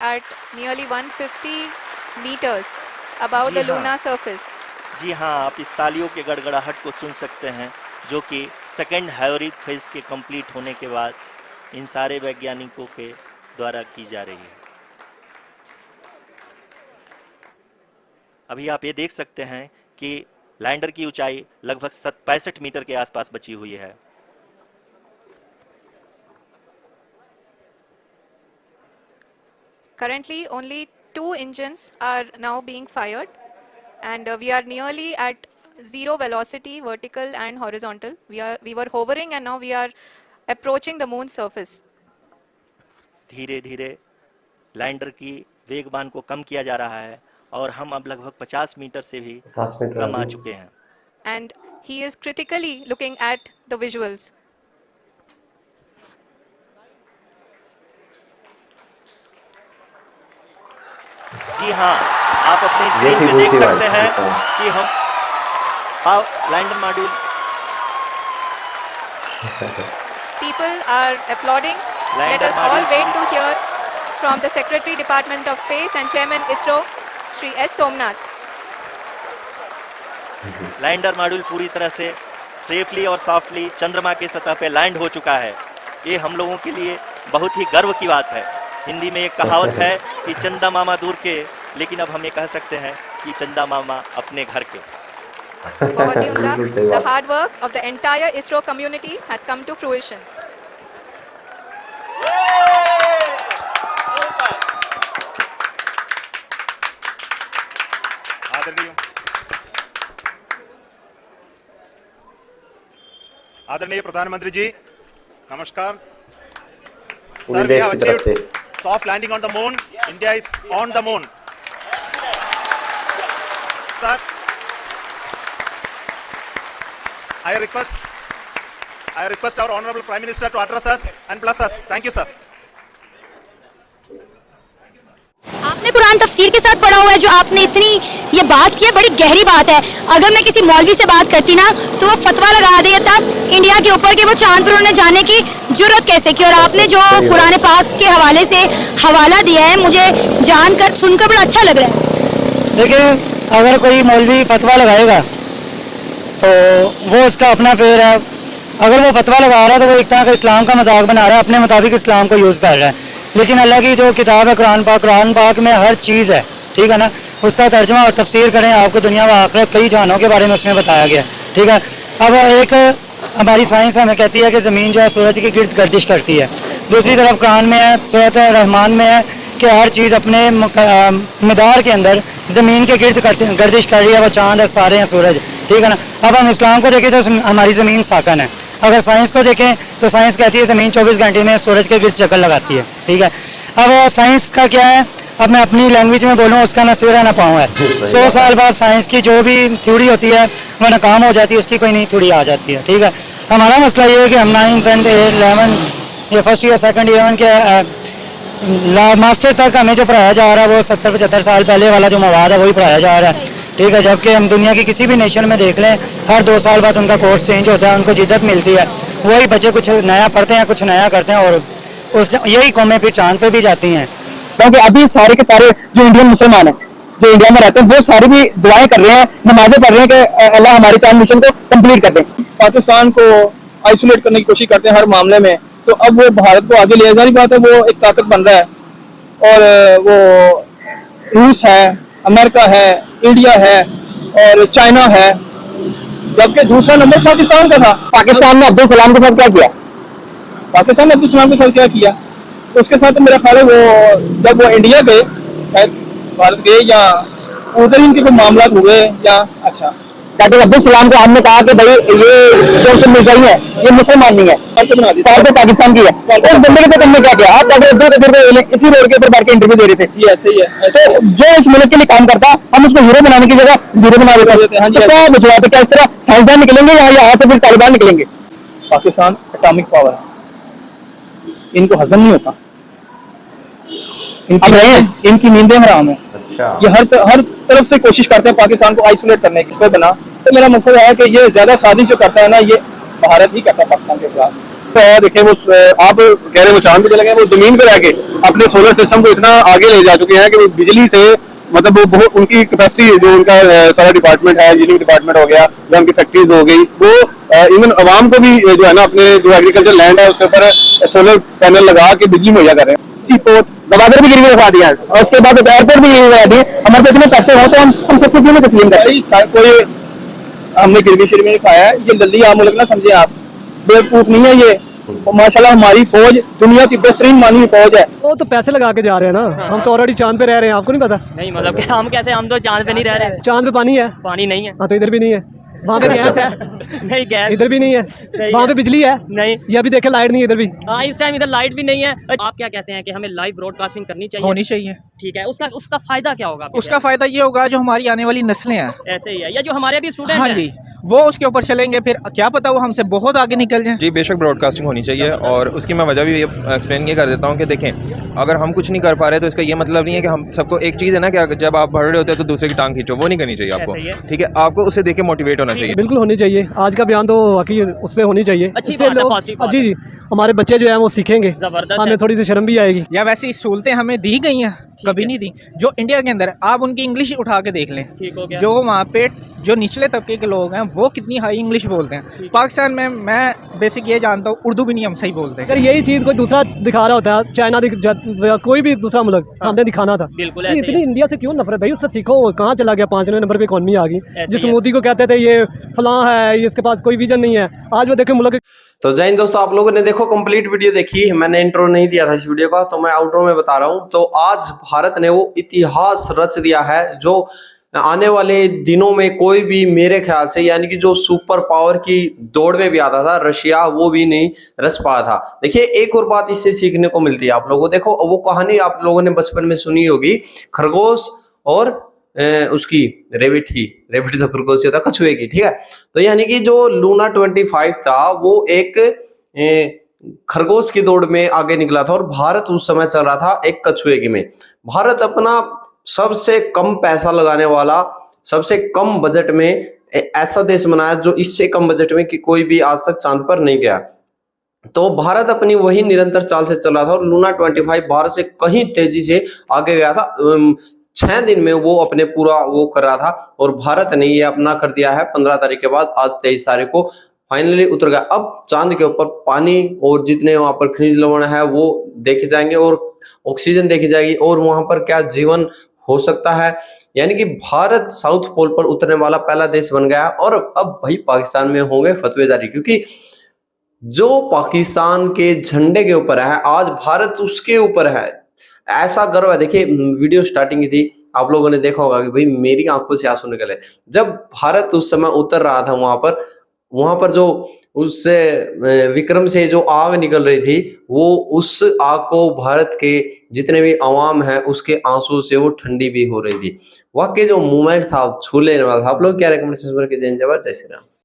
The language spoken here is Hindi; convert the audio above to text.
at nearly 150 meters above the lunar surface. जी हाँ, आप इस तालियों के गड़गड़ाहट को सुन सकते हैं, जो कि सेकेंड हायोरिक फेज के कंप्लीट होने के बाद इन सारे वैज्ञानिकों के द्वारा की जा रही है। अभी आप ये देख सकते हैं कि लैंडर की ऊंचाई लगभग 65 मीटर के आसपास बची हुई है। Currently, only 2 engines are now being fired, and we are nearly at zero velocity, vertical and horizontal. We were hovering, and now we are approaching the moon's surface. धीरे धीरे लैंडर की वेगमान को कम किया जा रहा है और हम अब लगभग 50 मीटर से भी कम आ चुके हैं। And he is critically looking at the visuals. जी हाँ, आप अपनी स्क्रीन पे देख सकते हैं कि हम lander module. People are applauding. Let us all wait to hear from the Secretary Department of Space and Chairman ISRO, Shri S. Somnath. Lander module पूरी तरह से सेफली और सॉफ्टली चंद्रमा के सतह पे लैंड हो चुका है। ये हम लोगों के लिए बहुत ही गर्व की बात है। हिंदी में एक कहावत है कि चंदा मामा दूर के, लेकिन अब हम ये कह सकते हैं कि चंदा मामा अपने घर के। बहुत ही उम्दा, the hard work of the entire ISRO community has come to fruition. आदरणीय प्रधानमंत्री जी, नमस्कार। Sir, we have achieved soft landing on the moon. India is on the moon. Sir, I request our Honorable Prime Minister to address us and bless us. Thank you, sir. आपने कुरान तफसीर के साथ पढ़ा हुआ है, जो आपने इतनी ये बात की है, बड़ी गहरी बात है। अगर मैं किसी मौलवी से बात करती ना, तो वो फतवा लगा देता इंडिया के ऊपर कि वो चांद पर उन्होंने जाने की जुर्रत कैसे की। और आपने जो कुरान पाक के हवाले से हवाला दिया है, मुझे जानकर सुनकर बड़ा अच्छा लग रहा है। देखिए, अगर कोई मौलवी फतवा लगाएगा तो वो उसका अपना फेर है। अगर वो फतवा लगा रहा है तो वो एक तरह का इस्लाम का मजाक बना रहा है, अपने मुताबिक इस्लाम को यूज़ कर रहा है। लेकिन अल्लाह की जो किताब है कुरान पाक में हर चीज़ है, ठीक है ना। उसका तर्जुमा और तफसीर करें, आपको दुनिया व आखिरत कई जहानों के बारे में उसमें बताया गया, ठीक है। अब एक हमारी साइंस हमें कहती है कि ज़मीन जो है सूरज के गिर्द गर्दिश करती है। दूसरी तरफ कुरान में है, सूरत रहमान में है कि हर चीज़ अपने मदार के अंदर ज़मीन के गिर्द गर्दिश कर रही है। वो चाँद है, सितारे हैं, सूरज, ठीक है ना। अब हम इस्लाम को देखें तो हमारी ज़मीन साकन है। अगर साइंस को देखें तो साइंस कहती है ज़मीन 24 घंटे में सूरज के गिर्द चक्कर लगाती है, ठीक है। अब साइंस का क्या है, अब मैं अपनी लैंग्वेज में बोलूँ, उसका ना सिर है ना पाँव है। 100 साल बाद साइंस की जो भी थ्योरी होती है वो नाकाम हो जाती है, उसकी कोई नई थ्योरी आ जाती है, ठीक है। हमारा मसला ये है कि हम 9th, 10th, 11 या फर्स्ट ईयर, सेकंड ईयर के मास्टर तक हमें जो पढ़ाया जा रहा है वो 70-75 साल पहले वाला जो मवाद है वही पढ़ाया जा रहा है, ठीक है। जबकि हम दुनिया की किसी भी नेशन में देख लें, हर 2 साल बाद उनका कोर्स चेंज होता है, उनको जिद्दत मिलती है, वही बच्चे कुछ नया पढ़ते हैं, कुछ नया करते हैं, और यही कौमें फिर चांद पे भी जाती हैं। क्योंकि अभी सारे के सारे जो इंडियन मुसलमान हैं, जो इंडिया में रहते हैं, वो सारे भी दुआएं कर रहे हैं, नमाजें पढ़ रहे हैं कि अल्लाह हमारे चांद मिशन को कंप्लीट कर दे। पाकिस्तान को आइसोलेट करने की कोशिश करते हैं हर मामले में, तो अब वो भारत को आगे ले जाने की बात है, वो एक ताकत बन रहा है। और वो रूस है, अमेरिका है, इंडिया है और चाइना है, जबकि दूसरा नंबर पाकिस्तान का था। पाकिस्तान ने अब्दुल सलाम के साथ क्या किया? पाकिस्तान ने अब्दुल सलाम के साथ क्या किया? उसके साथ तो मेरा ख्याल है वो जब वो इंडिया गए, भारत गए, या उधर ही इनके कोई मामला हुए, या अच्छा डॉक्टर अब्दुल सलाम को हमने कहा कि भाई ये जो मिसाइल है ये मुसलमान नहीं है, तो पाकिस्तान की है। उस बंदे के साथ हमने क्या किया? आप डॉक्टर अब्दुल इसी रोड के ऊपर बैठ के इंटरव्यू दे रहे थे, सही है। तो जो इस मुल्क के लिए काम करता, हम उसको हीरो बनाने की जगह जीरो बना देते हैं। तो क्या बुझवाते, क्या इस तरह साइंसदान निकलेंगे या यहाँ से फिर तालिबान निकलेंगे? पाकिस्तान एटॉमिक पावर है, इनको हजम नहीं होता, इनकी नींदें हराम है। अच्छा। ये हर तरफ से कोशिश करते हैं पाकिस्तान को आइसोलेट करने की, बना। तो मेरा मकसद है कि ये ज्यादा साजिश जो करता है ना, ये भारत ही करता है पाकिस्तान के खिलाफ। देखें वो आप कह रहे हैं वो चांद पे चले गए, वो जमीन पे रह के अपने सोलर सिस्टम को इतना आगे ले जा चुके हैं कि वो बिजली से मतलब वो बहुत उनकी कैपेसिटी जो उनका सारा डिपार्टमेंट है, इंजीनियरिंग डिपार्टमेंट हो गया या उनकी फैक्ट्रीज हो गई, वो इवन आवाम को भी जो है ना अपने जो एग्रीकल्चर लैंड है उसके ऊपर सोलर पैनल लगा के बिजली मुहैया कर रहे हैं। सी पोर्ट गवादर भी गिरवी रखवा दिया है और उसके बाद एयरपोर्ट भी गिरवी रखवा दिए। हमारे पास इतने पैसे हो तो हम सबको क्यों नहीं तस्लीम करें? कोई हमने गिरवी शिरवी नहीं खाया है, ये लल्ली आम मुल्क ना समझे आप, बेवकूफ नहीं है ये। माशाल्लाह हमारी फौज दुनिया की बेहतरीन मानी फौज है। वो तो पैसे लगा के जा रहे हैं ना, हम तो ऑलरेडी चांद पे रह रहे हैं, आपको नहीं पता? नहीं मतलब कि हम कैसे, हम तो चांद पे नहीं रह रहे। चांद पे पानी है? पानी नहीं है। हाँ तो इधर भी नहीं है। वहाँ पे गैस है? नहीं गैस। इधर भी नहीं है। वहाँ पे बिजली है? नहीं। ये अभी देखे लाइट नहीं है इधर भी। हाँ इस टाइम इधर लाइट भी नहीं है। आप क्या कहते हैं कि हमें लाइव ब्रॉडकास्टिंग करनी चाहिए? होनी चाहिए। ठीक है, उसका फायदा क्या होगा? उसका फायदा ये होगा जो हमारी आने वाली नस्लें हैं, ऐसे ही है, या जो हमारे भी स्टूडेंट हाँ हैं, जी, वो उसके ऊपर चलेंगे, फिर क्या पता वो हमसे बहुत आगे निकल जाएं। जी बेशक ब्रॉडकास्टिंग होनी चाहिए, और उसकी मैं वजह भी ये एक्सप्लेन ये कर देता हूँ कि देखें, अगर हम कुछ नहीं कर पा रहे तो इसका ये मतलब नहीं है कि हम सबको, एक चीज़ है ना कि जब आप भर रहे होते हैं तो दूसरे की टांग खींचो, वो नहीं करनी चाहिए आपको। ठीक है, आपको उसे देख के मोटिवेट होना चाहिए। बिल्कुल होनी चाहिए। आज का बयान तो वाकई उस पर होनी चाहिए। अच्छी इससे बात है, लोग पॉजिटिव बात जी हमारे बच्चे जो हैं वो सीखेंगे, जबरदस्त हमें है। थोड़ी सी शर्म भी आएगी। या वैसी सहूलतें हमें दी गई हैं, कभी नहीं दी जो इंडिया के अंदर। आप उनकी इंग्लिश उठा के देख लें, ठीक हो गया। जो वहाँ पे जो निचले तबके के लोग हैं वो कितनी हाई इंग्लिश बोलते हैं। पाकिस्तान में मैं बेसिक ये जानता हूँ, उर्दू भी नहीं हम सही बोलते। अगर यही चीज़ कोई दूसरा दिखा रहा होता है, चाइना कोई भी दूसरा मुल्क, हमने दिखाना था। बिल्कुल ये ऐसे इतनी ही। इंडिया से क्यों नफरत भाई? उससे सीखो, कहाँ चला गया? 5वें नंबर पे इकॉनमी आ गई। ऐसे जिस ही है। मोदी को कहते थे ये फलां है, ये इसके पास कोई विजन नहीं है, आज वो देखे मुल्क। तो जय हिंद दोस्तों, आप लोगों ने देखो कंप्लीट वीडियो देखी। मैंने इंट्रो नहीं दिया था इस वीडियो का, तो मैं आउटरो में बता रहा हूं। तो आज भारत ने वो इतिहास रच दिया है जो आने वाले दिनों में कोई भी, मेरे ख्याल से, यानी कि जो सुपर पावर की दौड़ में भी आता था रशिया, वो भी नहीं रच पाया था। देखिए एक और बात इससे सीखने को मिलती है आप लोगों को। देखो वो कहानी आप लोगों ने बचपन में सुनी होगी, खरगोश और उसकी रेबिट तो खरगोश होता, कछुए की। ठीक है, तो यानी कि जो लूना 25 था वो एक खरगोश की दौड़ में आगे निकला था, और भारत उस समय चल रहा था एक कछुए की में। भारत अपना सबसे कम पैसा लगाने वाला, सबसे कम बजट में ऐसा देश बनाया जो इससे कम बजट में कि कोई भी आज तक चांद पर नहीं गया। तो भारत अपनी वही निरंतर चाल से चल रहा था, और लूना 25 भारत से कहीं तेजी से आगे गया था। 6 दिन में वो अपने पूरा वो कर रहा था, और भारत ने ये अपना कर दिया है 15 तारीख के बाद। आज 23 तारीख को फाइनली उतर गया। अब चांद के ऊपर पानी और जितने वहां पर खनिज लवण है वो देखे जाएंगे, और ऑक्सीजन देखी जाएगी, और वहां पर क्या जीवन हो सकता है। यानी कि भारत साउथ पोल पर उतरने वाला पहला देश बन गया। और अब भाई पाकिस्तान में होंगे फतवे जारी, क्योंकि जो पाकिस्तान के झंडे के ऊपर है आज भारत उसके ऊपर है। ऐसा गर्व है। देखिए वीडियो स्टार्टिंग की थी, आप लोगों ने देखा होगा कि भाई मेरी आंखों से आंसू निकले जब भारत उस समय उतर रहा था। वहां पर जो उससे विक्रम से जो आग निकल रही थी, वो उस आग को भारत के जितने भी अवाम है उसके आंसू से वो ठंडी भी हो रही थी। वाकई जो मूवमेंट था छू लेने वाला था। आप लोग क्या रिकमेंडेशन जय श्री राम।